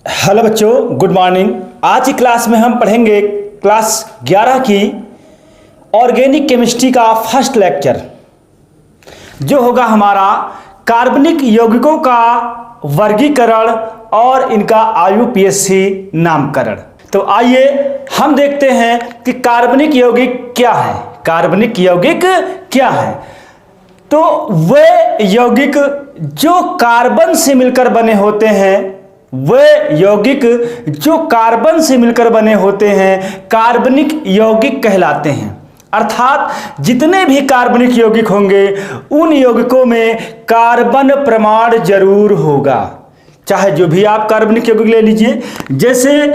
Hello बच्चों, good morning. आज की क्लास में हम पढ़ेंगे क्लास 11 की ऑर्गेनिक केमिस्ट्री का फर्स्ट लेक्चर, जो होगा हमारा कार्बनिक यौगिकों का वर्गीकरण और इनका IUPAC नामकरण। तो आइए हम देखते हैं कि कार्बनिक यौगिक क्या है। कार्बनिक यौगिक क्या है? तो वे यौगिक जो कार्बन से मिलकर बने होते हैं, वे यौगिक जो कार्बन से मिलकर बने होते हैं कार्बनिक यौगिक कहलाते हैं। अर्थात जितने भी कार्बनिक यौगिक होंगे उन यौगिकों में कार्बन प्रमाण जरूर होगा। चाहे जो भी आप कार्बनिक यौगिक ले लीजिए, जैसे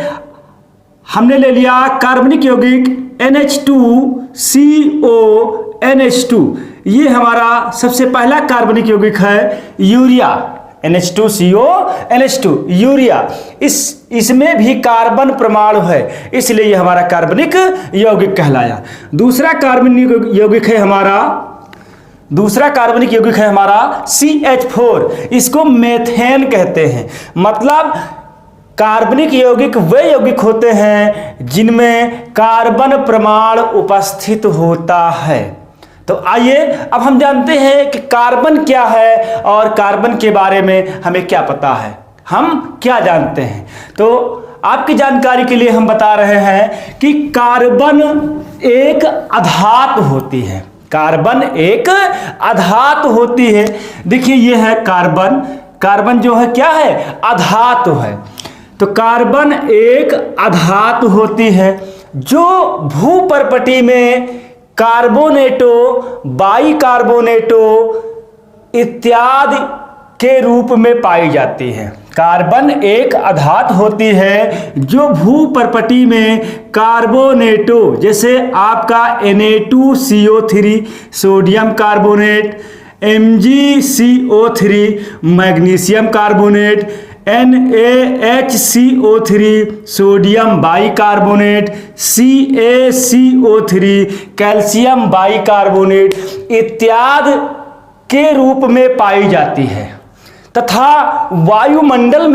हमने ले लिया कार्बनिक यौगिक NH2CONH2, ये हमारा सबसे पहला कार्बनिक यौगिक है यूरिया। NH2CONH2 यूरिया, इसमें भी कार्बन परमाणु है, इसलिए ये हमारा कार्बनिक यौगिक कहलाया। दूसरा कार्बनिक यौगिक है हमारा CH4, इसको मेथेन कहते हैं। मतलब कार्बनिक यौगिक वे यौगिक होते हैं जिनमें कार्बन परमाणु उपस्थित होता है। तो आइए अब हम जानते हैं कि कार्बन क्या है और कार्बन के बारे में हमें क्या पता है, हम क्या जानते हैं। तो आपकी जानकारी के लिए हम बता रहे हैं कि कार्बन एक अधातु होती है। कार्बन एक अधातु होती है। देखिए ये है कार्बन। कार्बन जो है क्या है? अधातु है। तो कार्बन एक अधातु होती है जो भूपर्पटी में कार्बोनेटो, बाइकार्बोनेटो इत्यादि के रूप में पाई जाती है। कार्बन एक अधातु होती है जो भूपर्पटी में कार्बोनेटो, जैसे आपका Na2CO3 sodium carbonate, MgCO3 magnesium carbonate, NaHCO3 sodium bicarbonate, CaCO3 calcium bicarbonate इत्यादि के रूप में पाई जाती है। तथा वायुमंडल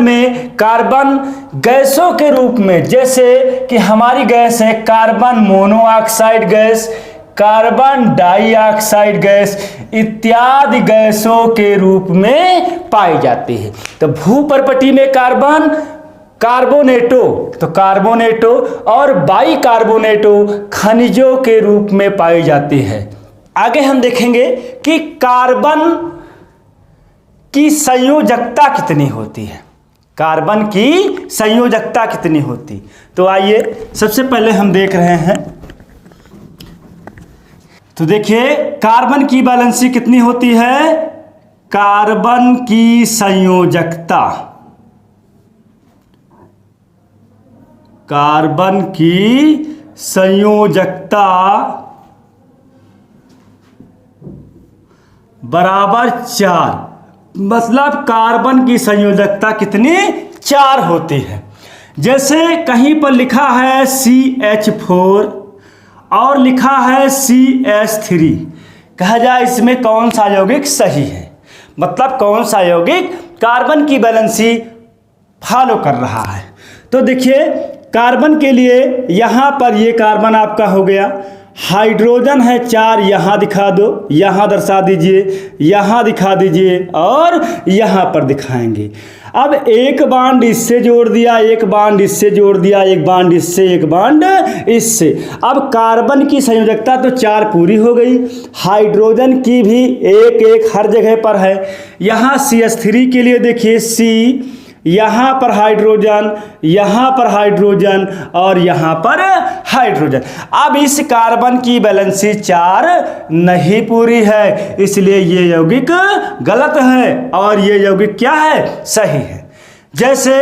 में कार्बन गैसों के रूप में, जैसे कि हमारी गैस है carbon monoxide gas, carbon dioxide gas इत्यादि गैसों के रूप में पाई जाती है। तो भूपर्पटी में कार्बोनेटो और बाइकार्बोनेटो खनिजों के रूप में पाई जाती है। आगे हम देखेंगे कि कार्बन की संयोजकता कितनी होती है। कार्बन की संयोजकता कितनी होती, तो आइए सबसे पहले हम देख रहे हैं। तो देखिए कार्बन की वैलेंसी कितनी होती है। कार्बन की संयोजकता, कार्बन की संयोजकता बराबर 4। मतलब कार्बन की संयोजकता कितनी? 4 होती है। जैसे कहीं पर लिखा है CH4 और लिखा है CH3, कहा जाए इसमें कौन सा यौगिक सही है। मतलब कौन सा यौगिक कार्बन की बैलेंसी फॉलो कर रहा है। तो देखिए कार्बन के लिए यहाँ पर ये कार्बन आपका हो गया, हाइड्रोजन है 4, यहाँ दिखा दो, यहाँ दर्शा दीजिए, यहाँ दिखा दीजिए और यहाँ पर दिखाएंगे। अब एक बांड इससे जोड़ दिया, एक बांड इससे जोड़ दिया, एक बांड इससे, एक बांड इससे। अब कार्बन की संयोजकता तो 4 पूरी हो गई। हाइड्रोजन की भी एक हर जगह पर है। यहाँ CH3 के लिए देखिए C, यहाँ पर हाइड्रोजन, यहाँ पर हाइड्रोजन और यहाँ पर हाइड्रोजन। अब इस कार्बन की वैलेंसी 4 नहीं पूरी है, इसलिए ये यौगिक गलत है और ये यौगिक क्या है? सही है। जैसे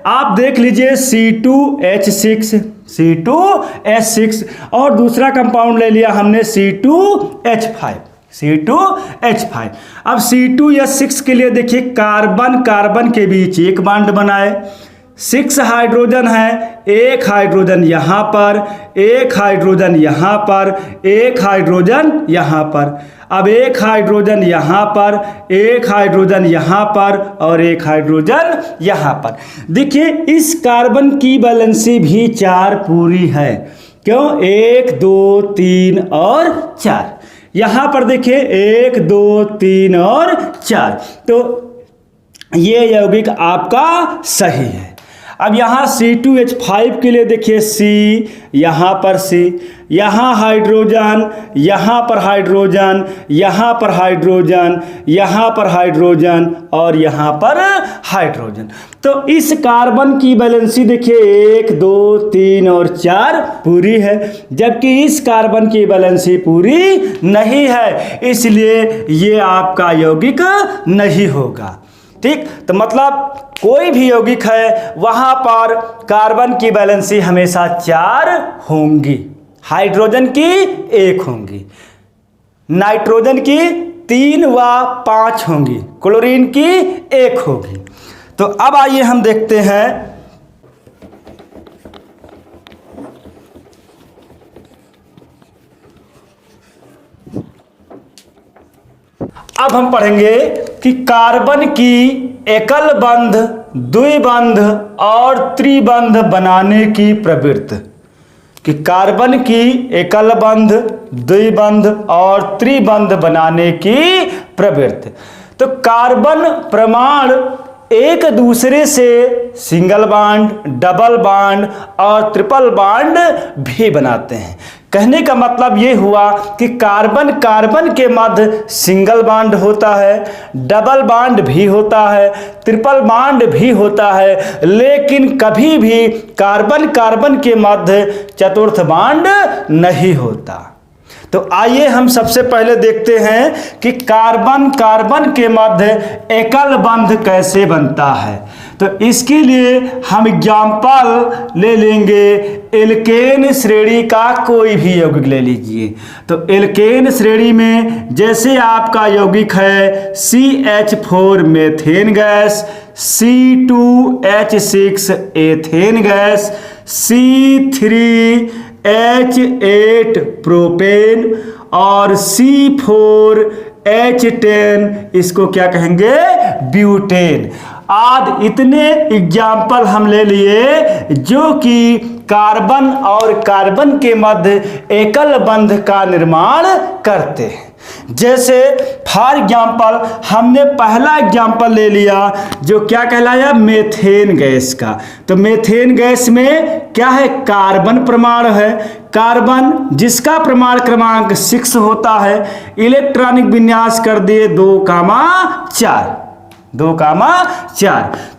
आप देख लीजिए C2H6 और दूसरा कंपाउंड ले लिया हमने C2H5। अब C2H6 के लिए देखिए कार्बन के बीच एक बॉन्ड बनाए, 6 हाइड्रोजन है, एक हाइड्रोजन यहाँ पर, एक हाइड्रोजन यहाँ पर, एक हाइड्रोजन यहाँ पर। अब एक हाइड्रोजन यहाँ पर, एक हाइड्रोजन यहाँ पर और एक हाइड्रोजन यहाँ पर। देखिए इस कार्बन की वैलेंसी भी 4 पूरी है। क्यों? 1 2 3 और 4। यहाँ पर देखिए 1 2 3 और 4, तो ये यौगिक आपका सही है। अब यहाँ C2H5 के लिए देखिए C, यहाँ पर C, यहाँ हाइड्रोजन, यहाँ पर हाइड्रोजन, यहाँ पर हाइड्रोजन, यहाँ पर हाइड्रोजन और यहाँ पर हाइड्रोजन। तो इस कार्बन की वैलेंसी देखिए 1 2 3 और 4 पूरी है, जबकि इस कार्बन की वैलेंसी पूरी नहीं है, इसलिए ये आपका यौगिक नहीं होगा। ठीक, तो मतलब कोई भी यौगिक है वहां पर कार्बन की वैलेंसी हमेशा 4 होंगी, हाइड्रोजन की 1 होंगी, नाइट्रोजन की 3 व 5 होंगी, क्लोरीन की 1 होगी। तो अब आइए हम देखते हैं अब हम पढ़ेंगे कि कार्बन की एकल बंध, द्विबंध और त्रिबंध बनाने की प्रवृत्ति, कि कार्बन की एकल बंध, द्विबंध और त्रिबंध बनाने की प्रवृत्ति। तो कार्बन परमाणु एक दूसरे से सिंगल बॉन्ड, डबल बॉन्ड और ट्रिपल बॉन्ड भी बनाते हैं। कहने का मतलब ये हुआ कि कार्बन कार्बन के मध्य सिंगल बॉन्ड होता है, डबल बॉन्ड भी होता है, ट्रिपल बॉन्ड भी होता है, लेकिन कभी भी कार्बन कार्बन के मध्य चतुर्थ बॉन्ड नहीं होता। तो आइए हम सबसे पहले देखते हैं कि कार्बन कार्बन के मध्य एकल बंध कैसे बनता है। तो इसके लिए हम एग्जाम्पल ले लेंगे, एल्केन श्रेणी का कोई भी यौगिक ले लीजिए। तो एल्केन श्रेणी में जैसे आपका यौगिक है CH4 methane gas, C2H6 ethane gas, C3H8 propane और C4H10, इसको क्या कहेंगे? ब्यूटेन। आज इतने एग्जाम्पल हम ले लिए जो कि कार्बन और कार्बन के मध्य एकल बंध का निर्माण करते हैं। जैसे फॉर एग्जाम्पल हमने पहला एग्जाम्पल ले लिया जो क्या कहलाया? मेथेन गैस का। तो मेथेन गैस में क्या है? कार्बन परमाणु है, कार्बन जिसका परमाणु क्रमांक 6 होता है, इलेक्ट्रॉनिक विन्यास कर दिए 2,4।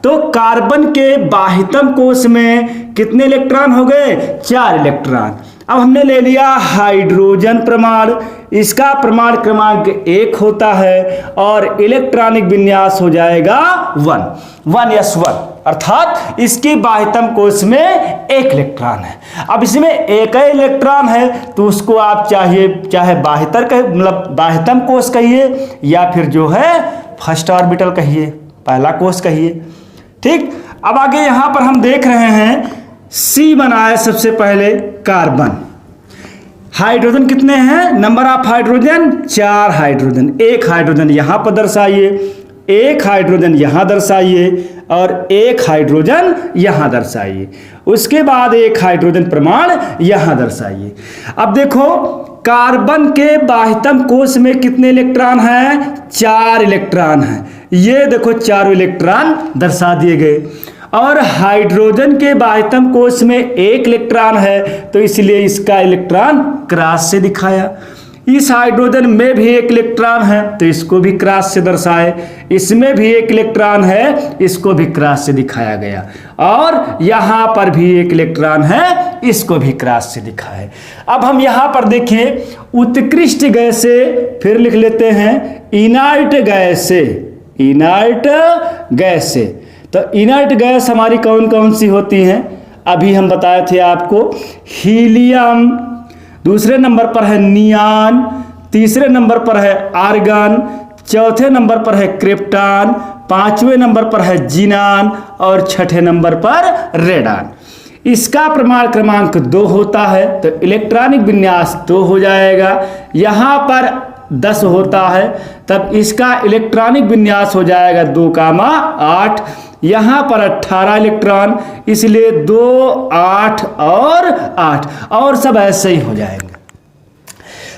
तो कार्बन के बाह्यतम कोश में कितने इलेक्ट्रॉन हो गए? 4 इलेक्ट्रॉन। अब हमने ले लिया हाइड्रोजन परमाणु, इसका परमाणु क्रमांक 1 होता है और इलेक्ट्रॉनिक विन्यास हो जाएगा 1s1, अर्थात इसके बाह्यतम कोश में 1 इलेक्ट्रॉन है। अब इसमें एक ही इलेक्ट्रॉन है तो उसको आप चाहे बाह्यतर कहिए, मतलब बाह्यतम कोश कहिए, या फिर जो है फर्स्ट ऑर्बिटल कहिए, पहला कोश कहिए। ठीक, अब आगे यहां पर हम देख रहे हैं C बनाया सबसे पहले कार्बन। हाइड्रोजन कितने हैं? Number of hydrogen 4 hydrogen. 1 hydrogen यहां पर दर्शाइए, 1 हाइड्रोजन यहां दर्शाइए और 1 हाइड्रोजन यहां दर्शाइए। उसके बाद 1 हाइड्रोजन परमाणु यहां दर्शाइए। अब देखो कार्बन के बाह्यतम कोश में कितने इलेक्ट्रॉन हैं? 4 इलेक्ट्रॉन हैं। ये देखो 4 इलेक्ट्रॉन दर्शा दिए गए। और हाइड्रोजन के बाह्यतम कोश में 1 इलेक्ट्रॉन है तो इसलिए इसका इलेक्ट्रॉन क्रॉस से दिखाया। इस हाइड्रोजन में भी 1 इलेक्ट्रॉन है तो इसको भी क्रॉस से दर्शाए, इसमें भी 1 इलेक्ट्रॉन है, इसको भी क्रॉस से दिखाया गया, और यहां पर भी 1 इलेक्ट्रॉन है, इसको भी क्रॉस से दिखाए। अब हम यहां पर देखें उत्कृष्ट गैसे, फिर लिख लेते हैं इनर्ट गैसे। इनर्ट गैसे, तो इनर्ट गैस हमारी कौन कौन सी होती हैं? अभी हम बताए थे आपको, हीलियम, दूसरे नंबर पर है नियॉन, तीसरे नंबर पर है आर्गन, चौथे नंबर पर है क्रिप्टॉन, 5वें नंबर पर है जीनॉन और 6ठे नंबर पर रेडॉन। इसका परमाणु क्रमांक 2 होता है तो इलेक्ट्रॉनिक विन्यास 2 हो जाएगा। यहाँ पर 10 होता है, तब इसका इलेक्ट्रॉनिक विन्यास हो जाएगा 2,8। यहाँ पर 18 इलेक्ट्रॉन, इसलिए 2, 8 और 8, और सब ऐसे ही हो जाएंगे।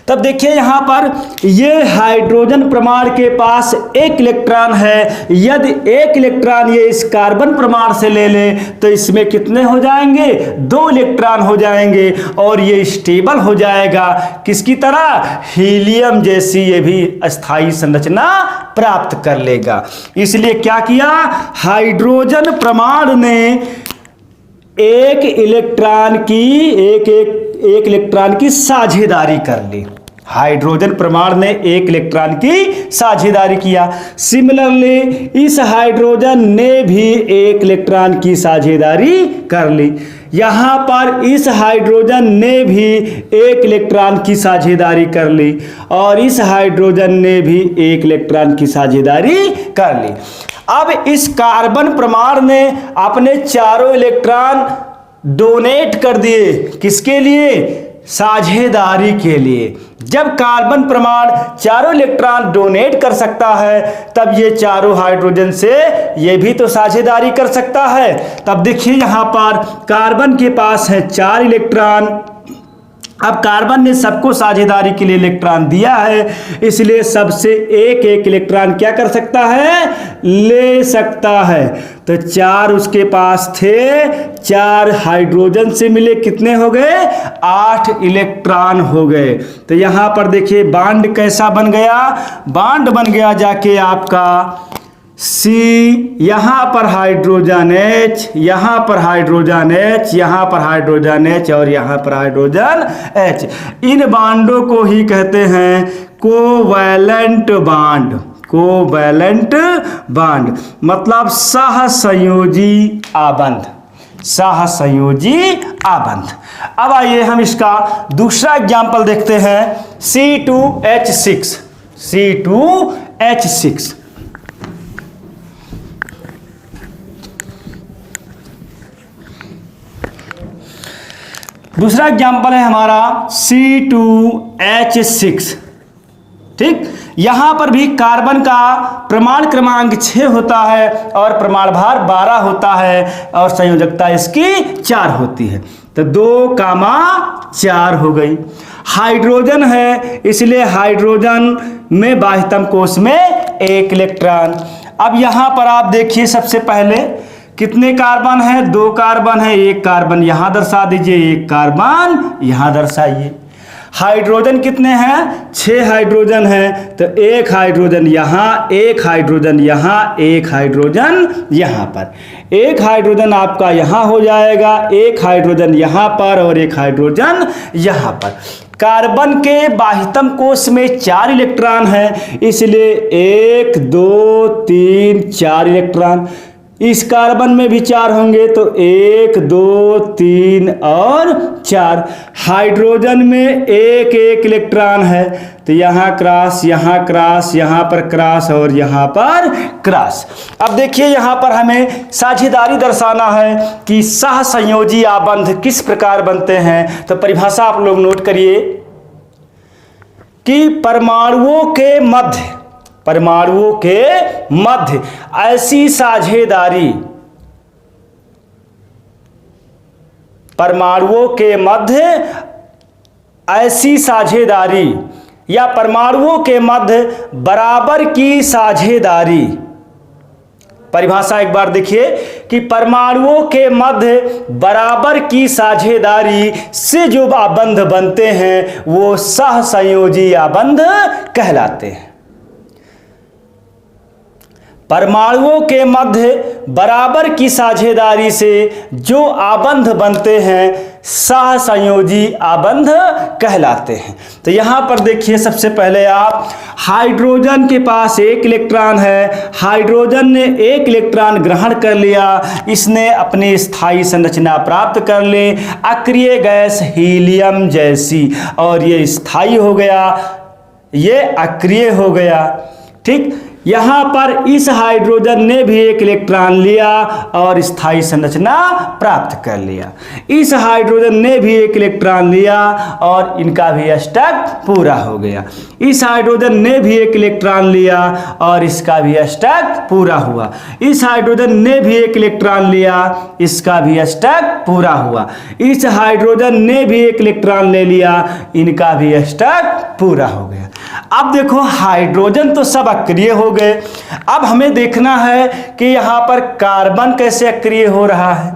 तब देखिए यहाँ पर ये हाइड्रोजन परमाणु के पास 1 इलेक्ट्रॉन है। यदि 1 इलेक्ट्रॉन ये इस कार्बन परमाणु से ले ले तो इसमें कितने हो जाएंगे? 2 इलेक्ट्रॉन हो जाएंगे, और ये स्टेबल हो जाएगा किसकी तरह? हीलियम जैसी ये भी अस्थाई संरचना प्राप्त कर लेगा। इसलिए क्या किया? हाइड्रोजन परमाणु ने एक इलेक्ट्रॉन की साझेदारी कर ली। हाइड्रोजन परमाणु ने 1 इलेक्ट्रॉन की साझेदारी किया। सिमिलरली इस हाइड्रोजन ने भी 1 इलेक्ट्रॉन की साझेदारी कर ली। यहाँ पर इस हाइड्रोजन ने भी 1 इलेक्ट्रॉन की साझेदारी कर ली, और इस हाइड्रोजन ने भी 1 इलेक्ट्रॉन की साझेदारी कर ली। अब इस कार्बन परमाणु ने अपने चारों इलेक्ट्रॉन डोनेट कर दिए। किसके लिए? साझेदारी के लिए। जब कार्बन परमाणु चारों इलेक्ट्रॉन डोनेट कर सकता है, तब ये चारों हाइड्रोजन से ये भी तो साझेदारी कर सकता है। तब देखिए यहाँ पर कार्बन के पास है 4 इलेक्ट्रॉन। अब कार्बन ने सबको साझेदारी के लिए इलेक्ट्रॉन दिया है, इसलिए सबसे 1 इलेक्ट्रॉन क्या कर सकता है? ले सकता है। तो 4 उसके पास थे, 4 हाइड्रोजन से मिले, कितने हो गए? 8 इलेक्ट्रॉन हो गए। तो यहाँ पर देखिए बॉन्ड कैसा बन गया? बॉन्ड बन गया जाके आपका C, यहाँ पर हाइड्रोजन H, यहाँ पर हाइड्रोजन H, यहाँ पर हाइड्रोजन H, और यहाँ पर हाइड्रोजन H। इन बांडों को ही कहते हैं कोवैलेंट बांड। कोवैलेंट बांड मतलब सहसंयोजी आबंध। सहसंयोजी आबंध। अब आइए हम इसका दूसरा एग्जाम्पल देखते हैं, C2H6। C2H6 दूसरा एग्जाम्पल है हमारा C2H6। ठीक, यहां पर भी कार्बन का परमाणु क्रमांक 6 होता है और परमाणु भार 12 होता है, और संयोजकता इसकी 4 होती है। तो 2,4 हो गई। हाइड्रोजन है, इसलिए हाइड्रोजन में बाह्यतम कोश में 1 इलेक्ट्रॉन। अब यहां पर आप देखिए, सबसे पहले कितने कार्बन है? 2 कार्बन है। 1 कार्बन यहां दर्शा दीजिए, 1 कार्बन यहां दर्शाइए। हाइड्रोजन कितने हैं? 6 हाइड्रोजन है। तो 1 हाइड्रोजन यहां, 1 हाइड्रोजन यहां, 1 हाइड्रोजन यहां पर। 1 हाइड्रोजन आपका यहां हो जाएगा, 1 हाइड्रोजन यहां पर, और 1 हाइड्रोजन यहां पर। कार्बन के बाह्यतम कोश में 4 इलेक्ट्रॉन है, इसलिए 1, 2, 3, 4 इलेक्ट्रॉन। इस कार्बन में भी 4 होंगे, तो 1, 2, 3 और 4। हाइड्रोजन में 1 इलेक्ट्रॉन है, तो यहाँ क्रॉस, यहाँ क्रॉस, यहाँ पर क्रॉस, और यहाँ पर क्रॉस। अब देखिए यहाँ पर हमें साझेदारी दर्शाना है कि सहसंयोजी आबंध किस प्रकार बनते हैं। तो परिभाषा आप लोग नोट करिए कि परमाणुओं के मध्य ऐसी साझेदारी, परमाणुओं के मध्य ऐसी साझेदारी या परमाणुओं के मध्य बराबर की साझेदारी। परिभाषा एक बार देखिए कि परमाणुओं के मध्य बराबर की साझेदारी से जो आबंध बनते हैं वो सहसंयोजी आबंध कहलाते हैं। परमाणुओं के मध्य बराबर की साझेदारी से जो आबंध बनते हैं सहसंयोजी आबंध कहलाते हैं। तो यहां पर देखिए, सबसे पहले आप हाइड्रोजन के पास 1 इलेक्ट्रॉन है। हाइड्रोजन ने 1 इलेक्ट्रॉन ग्रहण कर लिया, इसने अपनी स्थायी संरचना प्राप्त कर ली अक्रिय गैस हीलियम जैसी, और ये स्थायी हो गया, ये अक्रिय हो गया। ठीक, यहाँ पर इस हाइड्रोजन ने भी एक इलेक्ट्रॉन लिया और स्थायी संरचना प्राप्त कर लिया। इस हाइड्रोजन ने भी एक इलेक्ट्रॉन लिया और इनका भी अष्टक पूरा हो गया। इस हाइड्रोजन ने भी एक इलेक्ट्रॉन लिया और इसका भी अष्टक पूरा हुआ। इस हाइड्रोजन ने भी एक इलेक्ट्रॉन लिया, इसका भी अष्टक पूरा हुआ। इस हाइड्रोजन ने भी एक इलेक्ट्रॉन ले लिया, इनका भी अष्टक पूरा हो गया। अब देखो हाइड्रोजन तो सब अक्रिय हो गए। अब हमें देखना है कि यहाँ पर कार्बन कैसे अक्रिय हो रहा है।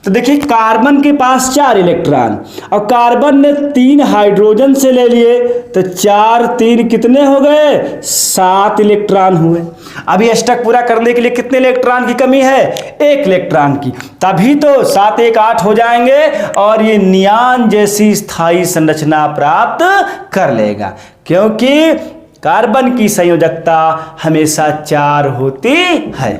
तो देखिए कार्बन के पास 4 इलेक्ट्रॉन और कार्बन ने 3 हाइड्रोजन से ले लिए, तो 4 3 कितने हो गए? 7 इलेक्ट्रॉन हुए। अभी अष्टक पूरा करने के लिए कितने इलेक्ट्रॉन की कमी है? 1 इलेक्ट्रॉन की। तभी तो 7 1 8 हो जाएंगे और ये नियान जैसी स्थायी संरचना प्राप्त कर लेगा, क्योंकि कार्बन की संयोजकता हमेशा 4 होती है।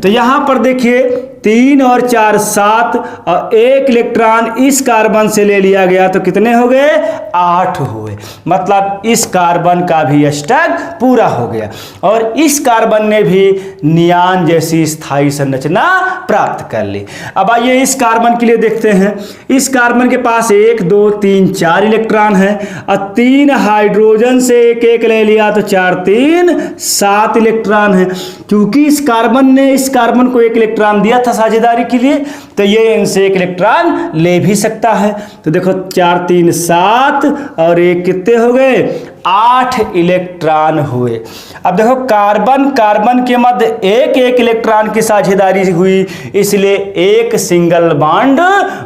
तो यहां पर देखिए 3 और 4 7 और 1 इलेक्ट्रॉन इस कार्बन से ले लिया गया, तो कितने हो गए? 8 हुए। मतलब इस कार्बन का भी अष्टक पूरा हो गया और इस कार्बन ने भी नियान जैसी स्थायी संरचना प्राप्त कर ली। अब आइए इस कार्बन के लिए देखते हैं। इस कार्बन के पास 1 2 3 4 इलेक्ट्रॉन है और 3 हाइड्रोजन से एक एक ले लिया, तो 4 3 7 इलेक्ट्रॉन है। क्योंकि इस कार्बन ने इस कार्बन को 1 इलेक्ट्रॉन दिया था साझेदारी के लिए, तो ये इनसे 1 इलेक्ट्रॉन ले भी सकता है। तो देखो 4 3 7 और 1 कितने हो गए? 8 इलेक्ट्रॉन हुए। अब देखो कार्बन कार्बन के मध्य 1 1 इलेक्ट्रॉन की साझेदारी हुई, इसलिए एक सिंगल बॉन्ड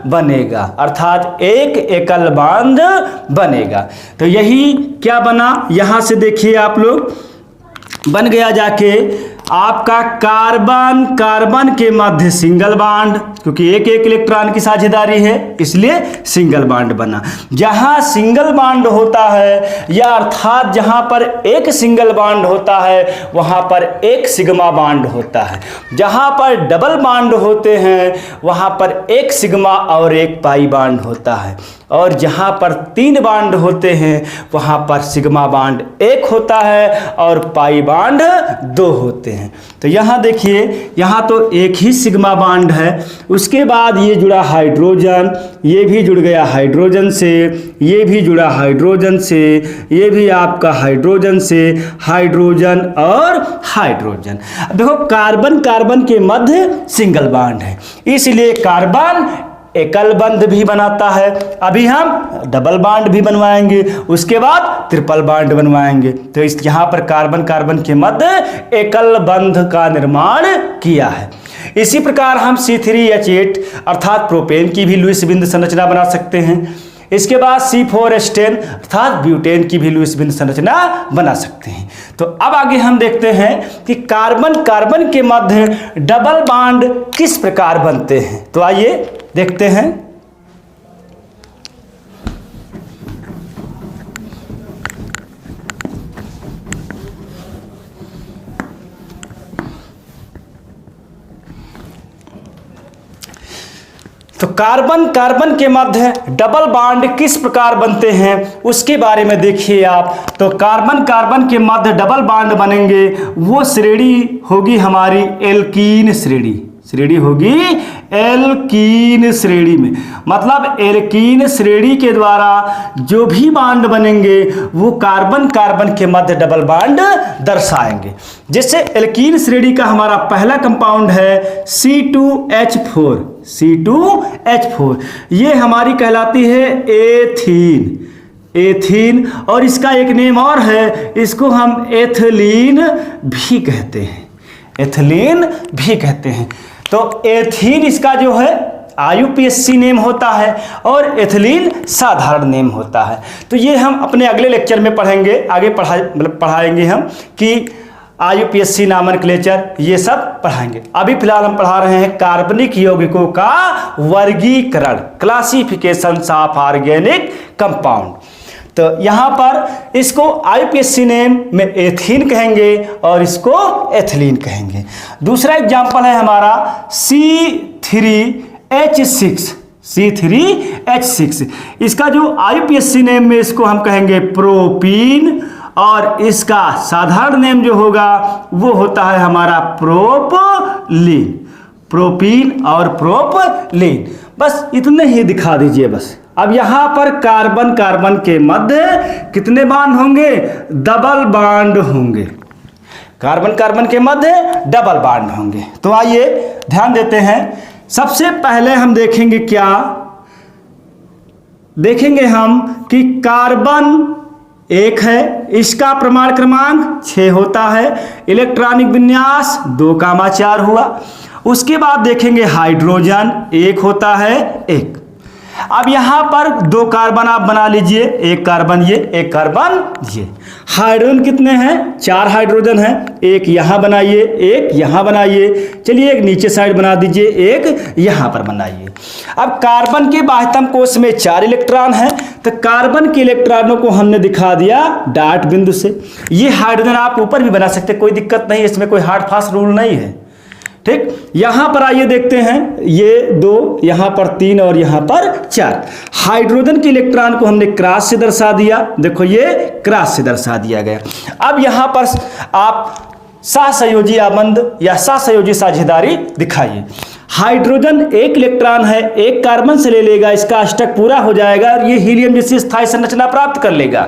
बनेगा, अर्थात एक एकल बॉन्ड बनेगा। तो यही क्या बना, यहां से देखिए आप लोग, बन गया जाके आपका कार्बन कार्बन के मध्य सिंगल बॉन्ड, क्योंकि 1 1 इलेक्ट्रॉन की साझेदारी है इसलिए सिंगल बॉन्ड बना। जहां सिंगल बॉन्ड होता है, या अर्थात जहां पर एक सिंगल बॉन्ड होता है वहां पर एक सिग्मा बॉन्ड होता है। जहां पर डबल बॉन्ड होते हैं वहां पर एक सिग्मा और एक पाई बॉन्ड होता है, और जहां पर 3 बॉन्ड होते हैं वहां पर सिग्मा बॉन्ड 1 होता है और पाई बॉन्ड 2 होते हैं। तो यहां देखिए, यहां तो एक ही सिग्मा बॉन्ड है, उसके बाद ये जुड़ा हाइड्रोजन, ये भी जुड़ गया हाइड्रोजन से, ये भी जुड़ा हाइड्रोजन से, ये भी आपका हाइड्रोजन से, हाइड्रोजन और हाइड्रोजन। देखो कार्बन कार्बन के मध्य सिंगल बॉन्ड है, इसलिए कार्बन एकल बंध भी बनाता है। अभी हम डबल बॉन्ड भी बनवाएंगे, उसके बाद ट्रिपल बॉन्ड बनवाएंगे। तो इस यहाँ पर कार्बन कार्बन के मध्य एकल बंध का निर्माण किया है। इसी प्रकार हम C3H8 अर्थात प्रोपेन की भी लुईस विंद संरचना बना सकते हैं। इसके बाद C4H10 अर्थात ब्यूटेन की भी लुईस विंद संरचना बना सकते हैं। तो अब आगे हम देखते हैं कि कार्बन कार्बन के मध्य डबल बॉन्ड किस प्रकार बनते हैं। तो आइए देखते हैं। तो कार्बन कार्बन के मध्य डबल बॉन्ड किस प्रकार बनते हैं उसके बारे में देखिए आप। तो कार्बन कार्बन के मध्य डबल बॉन्ड बनेंगे, वो श्रेणी होगी हमारी एल्कीन श्रेणी। श्रेणी होगी एल्कीन श्रेणी में, मतलब एल्कीन श्रेणी के द्वारा जो भी बॉन्ड बनेंगे वो कार्बन कार्बन के मध्य डबल बॉन्ड दर्शाएंगे। जैसे एल्कीन श्रेणी का हमारा पहला कंपाउंड है C2H4। C2H4 ये हमारी कहलाती है एथीन। एथीन, और इसका एक नेम और है, इसको हम एथिलीन भी कहते हैं। एथिलीन भी कहते हैं। तो एथीन इसका जो है IUPAC नेम होता है और एथिलीन साधारण नेम होता है। तो ये हम अपने अगले लेक्चर में पढ़ेंगे, आगे पढ़ाएंगे हम कि IUPAC नॉमेनक्लेचर ये सब पढ़ाएंगे। अभी फिलहाल हम पढ़ा रहे हैं कार्बनिक यौगिकों का वर्गीकरण, क्लासिफिकेशंस ऑफ ऑर्गेनिक कंपाउंड। तो यहाँ पर इसको IUPAC नेम में एथीन कहेंगे और इसको एथिलीन कहेंगे। दूसरा एग्जाम्पल है हमारा C3H6। C3H6 इसका जो IUPAC नेम में इसको हम कहेंगे प्रोपीन और इसका साधारण नेम जो होगा वो होता है हमारा प्रोपलीन, प्रोपीन और प्रोपलीन। बस इतने ही दिखा दीजिए बस। अब यहां पर कार्बन कार्बन के मध्य कितने बांड होंगे? डबल बांड होंगे। कार्बन कार्बन के मध्य डबल बांड होंगे। तो आइए ध्यान देते हैं। सबसे पहले हम देखेंगे क्या देखेंगे हम कि कार्बन एक है, इसका परमाणु क्रमांक 6 होता है, इलेक्ट्रॉनिक विन्यास 2,4 हुआ। उसके बाद देखेंगे हाइड्रोजन एक होता है 1। अब यहां पर 2 कार्बन आप बना लीजिए, एक कार्बन ये, एक कार्बन ये। हाइड्रोजन कितने हैं? 4 हाइड्रोजन हैं। एक यहां बनाइए, एक यहां बनाइए। चलिए एक नीचे साइड बना दीजिए, एक यहां पर बनाइए। अब कार्बन के बाह्यतम कोश में 4 इलेक्ट्रॉन हैं, तो कार्बन के इलेक्ट्रॉनों को हमने दिखा दिया डॉट बिंदु से। ये हाइड्रोजन आप ऊपर भी बना सकते, कोई दिक्कत नहीं, इसमें कोई हार्ड फास्ट रूल नहीं है। ठीक, यहां पर आइए देखते हैं, ये 2, यहां पर 3 और यहां पर 4। हाइड्रोजन के इलेक्ट्रॉन को हमने क्रॉस से दर्शा दिया, देखो ये क्रॉस से दर्शा दिया गया। अब यहां पर आप सहसंयोजी आबंध या सहसंयोजी साझेदारी दिखाइए। हाइड्रोजन एक इलेक्ट्रॉन है, एक कार्बन से ले लेगा, इसका अष्टक पूरा हो जाएगा और ये हीलियम जैसी स्थायी संरचना प्राप्त कर लेगा।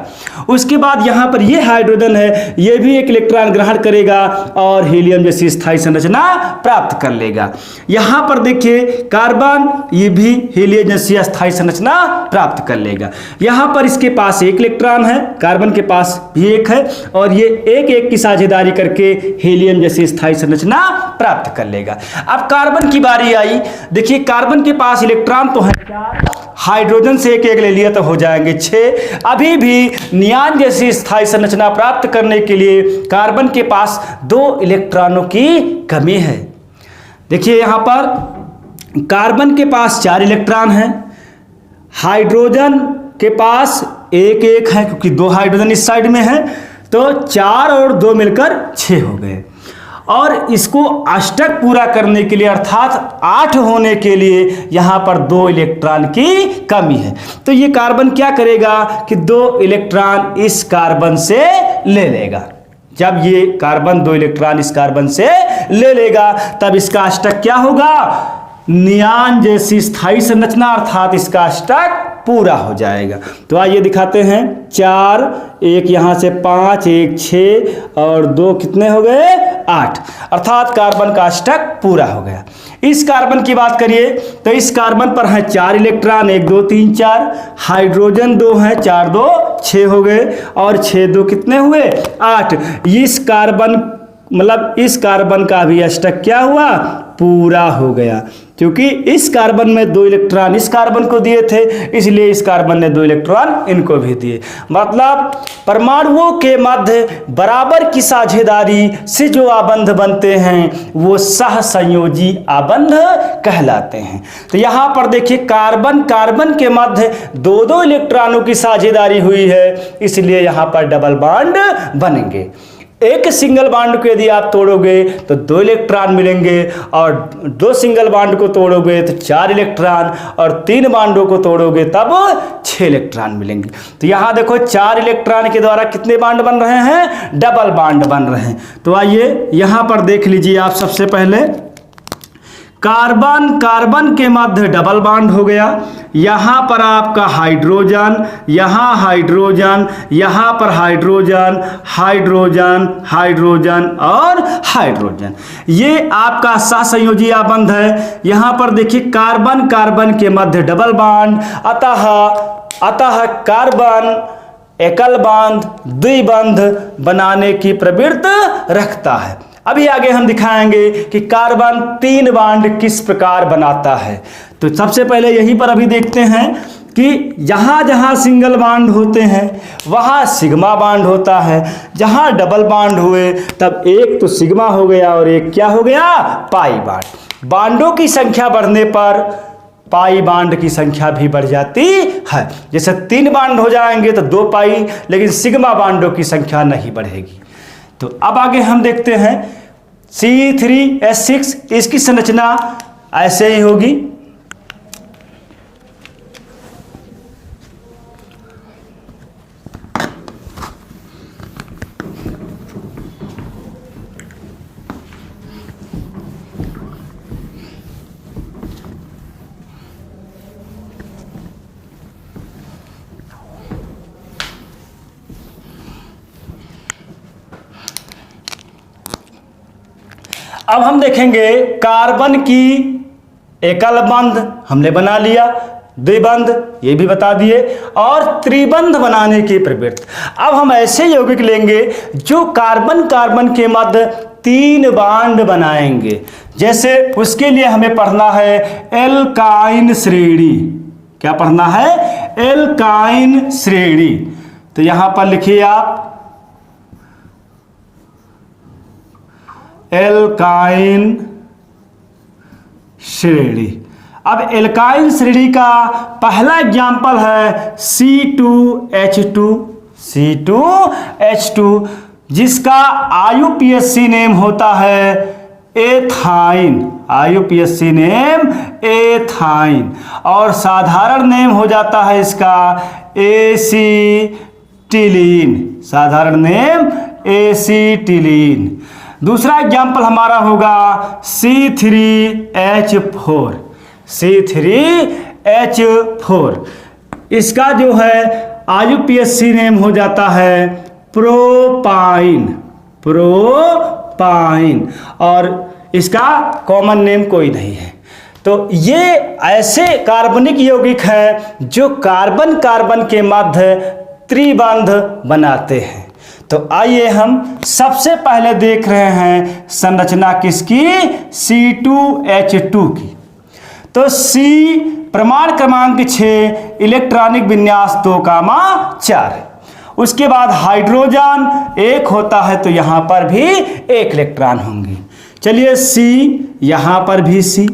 उसके बाद यहाँ पर ये हाइड्रोजन है, ये भी एक इलेक्ट्रॉन ग्रहण करेगा और हीलियम जैसी स्थायी संरचना प्राप्त कर लेगा। यहाँ पर देखिए कार्बन, ये भी हीलियम जैसी स्थायी संरचना प्राप्त कर लेगा। यहाँ पर इसके पास एक इलेक्ट्रॉन है, कार्बन के पास भी एक है और ये एक एक की साझेदारी करके हीलियम जैसी स्थायी संरचना प्राप्त कर लेगा। अब कार्बन की बारी आई। देखिए कार्बन के पास इलेक्ट्रॉन तो है 4, हाइड्रोजन से एक एक ले लिया तो हो जाएंगे 6। अभी भी नियान जैसी स्थायी संरचना प्राप्त करने के लिए कार्बन के पास 2 इलेक्ट्रॉनों की कमी है। देखिए यहां पर कार्बन के पास 4 इलेक्ट्रॉन हैं, हाइड्रोजन के पास एक एक है क्योंकि 2 हाइड्रोजन इस साइड में है, तो 4 और 2 मिलकर 6 हो गए। और इसको अष्टक पूरा करने के लिए अर्थात 8 होने के लिए यहाँ पर 2 इलेक्ट्रॉन की कमी है। तो ये कार्बन क्या करेगा कि 2 इलेक्ट्रॉन इस कार्बन से ले लेगा। जब ये कार्बन 2 इलेक्ट्रॉन इस कार्बन से ले लेगा तब इसका अष्टक क्या होगा? नियान जैसी स्थायी संरचना, अर्थात इसका अष्टक पूरा हो जाएगा। तो आइए दिखाते हैं। 4, एक यहां से 5, एक 6 और 2 कितने हो गए? 8, अर्थात कार्बन का अष्टक पूरा हो गया। इस कार्बन की बात करिए तो इस कार्बन पर है 4 इलेक्ट्रॉन, 1 2 3 4, हाइड्रोजन 2 है, 4 2 6 हो गए और 6 2 कितने हुए? 8। इस कार्बन मतलब इस कार्बन का भी अष्टक क्या हुआ? पूरा हो गया, क्योंकि इस कार्बन में 2 इलेक्ट्रॉन इस कार्बन को दिए थे, इसलिए इस कार्बन ने 2 इलेक्ट्रॉन इनको भी दिए। मतलब परमाणुओं के मध्य बराबर की साझेदारी से जो आबंध बनते हैं वो सहसंयोजी आबंध कहलाते हैं। तो यहाँ पर देखिए कार्बन कार्बन के मध्य 2-2 इलेक्ट्रॉनों की साझेदारी हुई है, इसलिए यहाँ पर डबल बॉन्ड बनेंगे। एक सिंगल बॉन्ड को यदि आप तोड़ोगे तो 2 इलेक्ट्रॉन मिलेंगे और 2 सिंगल बॉन्ड को तोड़ोगे तो 4 इलेक्ट्रॉन और 3 बॉन्डों को तोड़ोगे तब 6 इलेक्ट्रॉन मिलेंगे। तो यहाँ देखो 4 इलेक्ट्रॉन के द्वारा कितने बॉन्ड बन रहे हैं? डबल बॉन्ड बन रहे हैं। तो आइए यहाँ पर देख लीजिए आप सबसे पहले कार्बन कार्बन के मध्य डबल बॉन्ड हो गया। यहाँ पर आपका हाइड्रोजन, यहाँ हाइड्रोजन, यहाँ पर हाइड्रोजन, हाइड्रोजन, हाइड्रोजन और हाइड्रोजन, ये आपका सहसंयोजी आबंध है। यहाँ पर देखिए कार्बन कार्बन के मध्य डबल बॉन्ड, अतः कार्बन एकल बंध द्विबंध बनाने की प्रवृत्ति रखता है। अभी आगे हम दिखाएंगे कि कार्बन 3 बॉन्ड किस प्रकार बनाता है। तो सबसे पहले यहीं पर अभी देखते हैं कि जहाँ जहाँ सिंगल बॉन्ड होते हैं वहाँ सिग्मा बॉन्ड होता है, जहाँ डबल बॉन्ड हुए तब एक तो सिग्मा हो गया और एक क्या हो गया? Pi bond. बॉन्डों की संख्या बढ़ने पर पाई बॉन्ड की संख्या भी बढ़ जाती है। जैसे 3 बॉन्ड हो जाएंगे तो 2 पाई, लेकिन सिग्मा बॉन्डों की संख्या नहीं बढ़ेगी। तो अब आगे हम देखते हैं C3H6, इसकी संरचना ऐसे ही होगी। अब हम देखेंगे कार्बन की एकल बंध हमने बना लिया, द्विबंध ये भी बता दिए, और त्रिबंध बनाने की प्रवृत्ति। अब हम ऐसे यौगिक लेंगे जो कार्बन कार्बन के मध्य 3 बांड बनाएंगे। जैसे उसके लिए हमें पढ़ना है एल्काइन श्रेणी। क्या पढ़ना है? एल्काइन श्रेणी। तो यहां पर लिखिए आप एल्काइन श्रेणी। अब एल्काइन श्रेणी का पहला एग्जाम्पल है C2H2, C2H2, जिसका IUPAC नेम होता है एथाइन, IUPAC नेम एथाइन, और साधारण नेम हो जाता है इसका एसीटिलीन, साधारण नेम एसीटिलीन। दूसरा एग्जाम्पल हमारा होगा C3H4, C3H4, इसका जो है IUPAC नेम हो जाता है प्रोपाइन, प्रोपाइन, और इसका कॉमन नेम कोई नहीं है। तो ये ऐसे कार्बनिक यौगिक हैं जो कार्बन कार्बन के मध्य त्रिबंध बनाते हैं। तो आइए हम सबसे पहले देख रहे हैं संरचना किसकी? C2H2 की। तो C प्रमाण क्रमांक 6, इलेक्ट्रॉनिक विन्यास 2,4 है। उसके बाद हाइड्रोजन 1 होता है, तो यहां पर भी 1 इलेक्ट्रॉन होंगे। चलिए C, यहां पर भी C,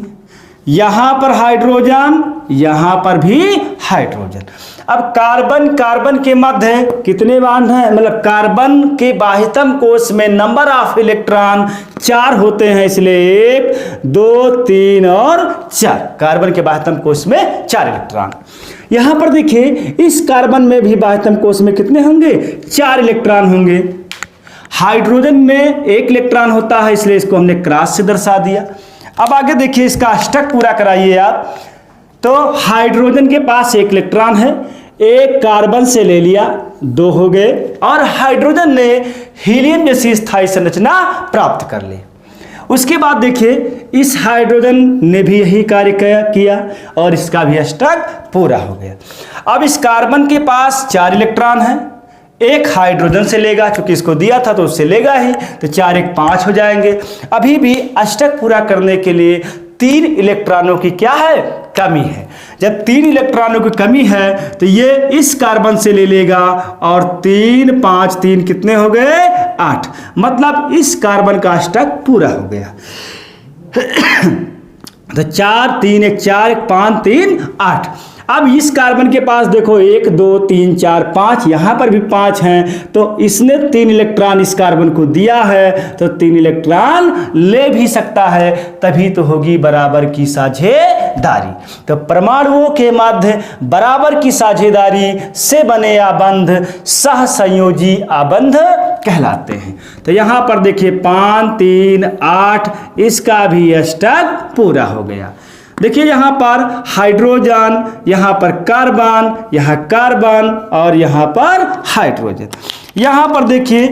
यहां पर हाइड्रोजन, यहां पर भी हाइड्रोजन। अब कार्बन कार्बन के मध्य कितने बांड हैं? मतलब कार्बन के बाह्यतम कोश में नंबर ऑफ इलेक्ट्रॉन 4 होते हैं, इसलिए 1, 2, 3 और 4। कार्बन के बाह्यतम कोश में 4 इलेक्ट्रॉन। यहां पर देखिए इस कार्बन में भी बाह्यतम कोश में कितने होंगे? 4 इलेक्ट्रॉन होंगे। हाइड्रोजन में 1 इलेक्ट्रॉन होता है, इसलिए इसको हमने क्रॉस से दर्शा दिया। अब आगे देखिए, इसका अष्टक पूरा कराइए आप। तो हाइड्रोजन के पास 1 इलेक्ट्रॉन है, 1 कार्बन से ले लिया, 2 हो गए, और हाइड्रोजन ने हीलियम जैसी स्थायी संरचना प्राप्त कर ली। उसके बाद देखिए इस हाइड्रोजन ने भी यही कार्य किया और इसका भी अष्टक पूरा हो गया। अब इस कार्बन के पास 4 इलेक्ट्रॉन है, 1 हाइड्रोजन से लेगा, क्योंकि इसको दिया था तो उससे लेगा ही, तो 4 1 5 हो जाएंगे। अभी भी अष्टक पूरा करने के लिए 3 इलेक्ट्रॉनों की क्या है? कमी है। जब 3 इलेक्ट्रॉनों की कमी है तो ये इस कार्बन से ले लेगा, और 3 5 3 कितने हो गए? 8। मतलब इस कार्बन का अष्टक पूरा हो गया। तो 4 3 1 4 1 5 3 8। अब इस कार्बन के पास देखो 1 2 3 4 5, यहां पर भी 5 हैं, तो इसने 3 इलेक्ट्रॉन इस कार्बन को दिया है, तो 3 इलेक्ट्रॉन ले भी सकता है, तभी तो होगी बराबर की साझेदारी। तो परमाणुओं के मध्य बराबर की साझेदारी से बने आबंध सहसंयोजी आबंध कहलाते हैं। तो यहां पर देखिए 5 3 8, इसका भी अष्टक पूरा हो गया। देखिए यहां पर हाइड्रोजन, यहां पर कार्बन, यहां कार्बन, और यहां पर हाइड्रोजन। यहां पर देखिए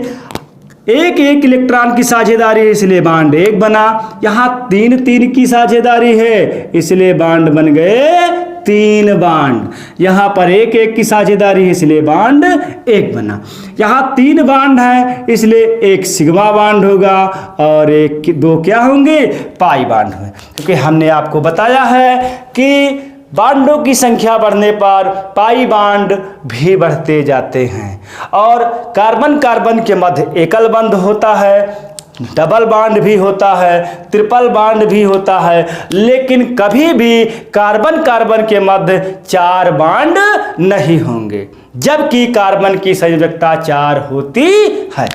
1 1 इलेक्ट्रॉन की साझेदारी है, इसलिए बांड 1 बना। यहां 3 3 की साझेदारी है, इसलिए बांड बन गए 3 बांड। यहां पर 1 1 की साझेदारी है, इसलिए बांड 1 बना। यहां 3 बांड है, इसलिए 1 सिग्मा बांड होगा, और 1 2 क्या होंगे? पाई बांड होंगे। क्योंकि हमने आपको बताया है कि बांडों की संख्या बढ़ने पर पाई बांड भी बढ़ते जाते हैं, और कार्बन कार्बन के मध्य एकल बंध होता है, डबल बांड भी होता है, ट्रिपल बांड भी होता है, लेकिन कभी भी कार्बन कार्बन के मध्य 4 बांड नहीं होंगे, जबकि कार्बन की संयोजकता 4 होती है।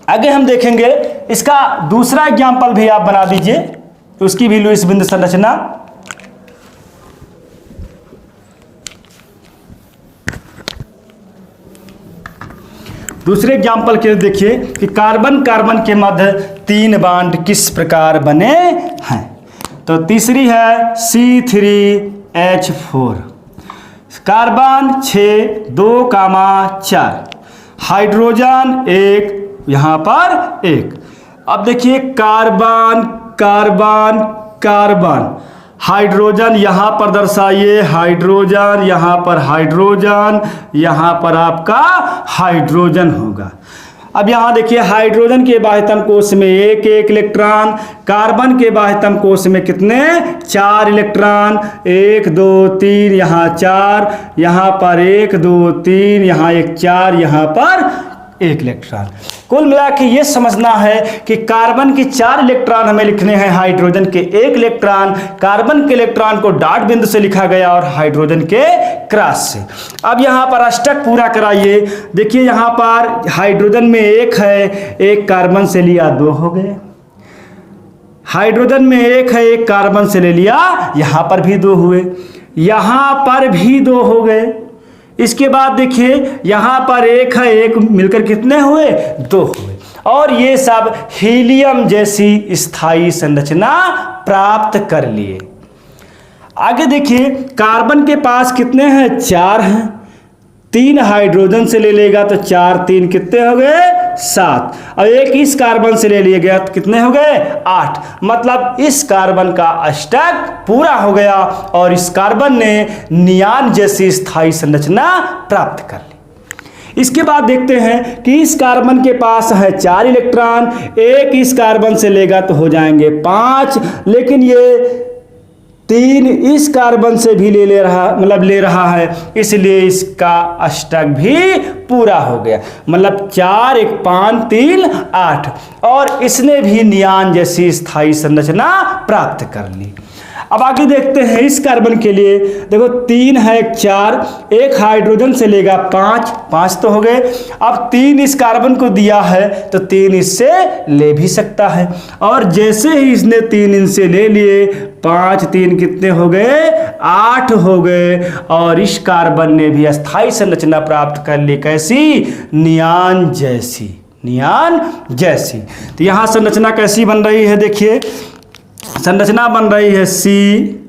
आगे हम देखेंगे, इसका दूसरा एग्जाम्पल भी आप बना दीजिए, उसकी भी लुईस बिंदु संरचना। दूसरे एग्जाम्पल के देखिए कि कार्बन कार्बन के मध्य 3 बांड किस प्रकार बने हैं। तो तीसरी है C3H4, कार्बन 6 2, 4, हाइड्रोजन 1, यहाँ पर 1, अब देखिए कार्बन कार्बन कार्बन, हाइड्रोजन यहाँ पर दर्शाइए, हाइड्रोजन यहाँ पर, हाइड्रोजन यहाँ पर आपका हाइड्रोजन होगा। अब यहाँ देखिए हाइड्रोजन के बाह्यतम कोश में एक इलेक्ट्रॉन, कार्बन के बाह्यतम कोश में कितने 4 इलेक्ट्रॉन, 1 2 3 यहाँ 4, यहाँ पर 1 2 3 यहाँ 1 4, यहाँ पर 1 इलेक्ट्रॉन। कुल मिला के ये समझना है कि कार्बन के 4 इलेक्ट्रॉन हमें लिखने हैं, हाइड्रोजन के 1 इलेक्ट्रॉन, कार्बन के इलेक्ट्रॉन को डॉट बिंदु से लिखा गया और हाइड्रोजन के क्रॉस से। अब यहाँ पर अष्टक पूरा कराइए। देखिए यहाँ पर हाइड्रोजन में 1 है, 1 कार्बन से लिया 2 हो गए, हाइड्रोजन में 1 है, 1 कार्बन से ले लिया, यहाँ पर भी 2 हुए, यहाँ पर भी 2 हो गए। इसके बाद देखिए यहाँ पर 1 है, 1 मिलकर कितने हुए 2 हुए, और ये सब हीलियम जैसी स्थायी संरचना प्राप्त कर लिए। आगे देखिए कार्बन के पास कितने हैं 4 हैं, 3 हाइड्रोजन से ले लेगा तो 4 3 कितने हो गए 7, और 1 इस कार्बन से ले लिया गया तो कितने हो गए 8। मतलब इस कार्बन का अष्टक पूरा हो गया और इस कार्बन ने नियान जैसी स्थायी संरचना प्राप्त कर ली। इसके बाद देखते हैं कि इस कार्बन के पास है 4 इलेक्ट्रॉन, 1 इस कार्बन से लेगा तो हो जाएंगे 5, लेकिन ये 3 इस कार्बन से भी ले रहा है, इसलिए इसका अष्टक भी पूरा हो गया। मतलब 4 1 5 3 8, और इसने भी नियान जैसी स्थायी संरचना प्राप्त कर ली। अब आगे देखते हैं इस कार्बन के लिए, देखो 3 है 4, 1 हाइड्रोजन से लेगा 5 तो हो गए। अब 3 इस कार्बन को दिया है तो 3 इससे ले भी सकता है, और जैसे ही इसने 3 इनसे ले लिए, 5 3 कितने हो गए 8 हो गए, और इस कार्बन ने भी अस्थायी संरचना प्राप्त कर ली। कैसी? नियान जैसी, नियान जैसी। तो यहाँ संरचना कैसी बन रही है, देखिए संरचना बन रही है सी,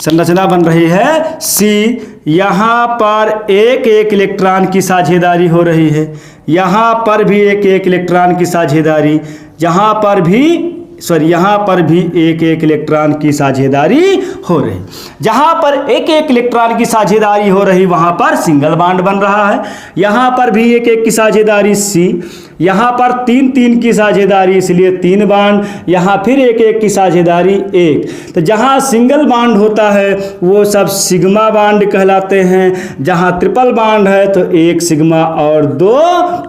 संरचना बन रही है सी। यहाँ पर 1 इलेक्ट्रॉन की साझेदारी हो रही है, यहाँ पर भी 1 इलेक्ट्रॉन की साझेदारी, यहाँ पर भी यहाँ पर भी 1 इलेक्ट्रॉन की साझेदारी हो रही। जहाँ पर 1 इलेक्ट्रॉन की साझेदारी हो रही वहाँ पर सिंगल बॉन्ड बन रहा है। यहाँ पर भी 1 की साझेदारी सी, यहाँ पर 3 की साझेदारी, इसलिए 3 बॉन्ड, यहाँ फिर 1 की साझेदारी 1। तो जहाँ सिंगल बॉन्ड होता है वो सब सिग्मा बॉन्ड कहलाते हैं, जहाँ ट्रिपल बॉन्ड है तो 1 सिग्मा और 2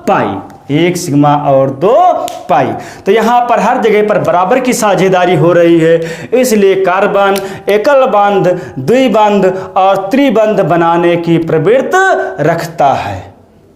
पाई, 1 सिग्मा और 2 पाई। तो यहाँ पर हर जगह पर बराबर की साझेदारी हो रही है, इसलिए कार्बन एकल बंध, द्विबंध और त्रिबंध बनाने की प्रवृत्ति रखता है।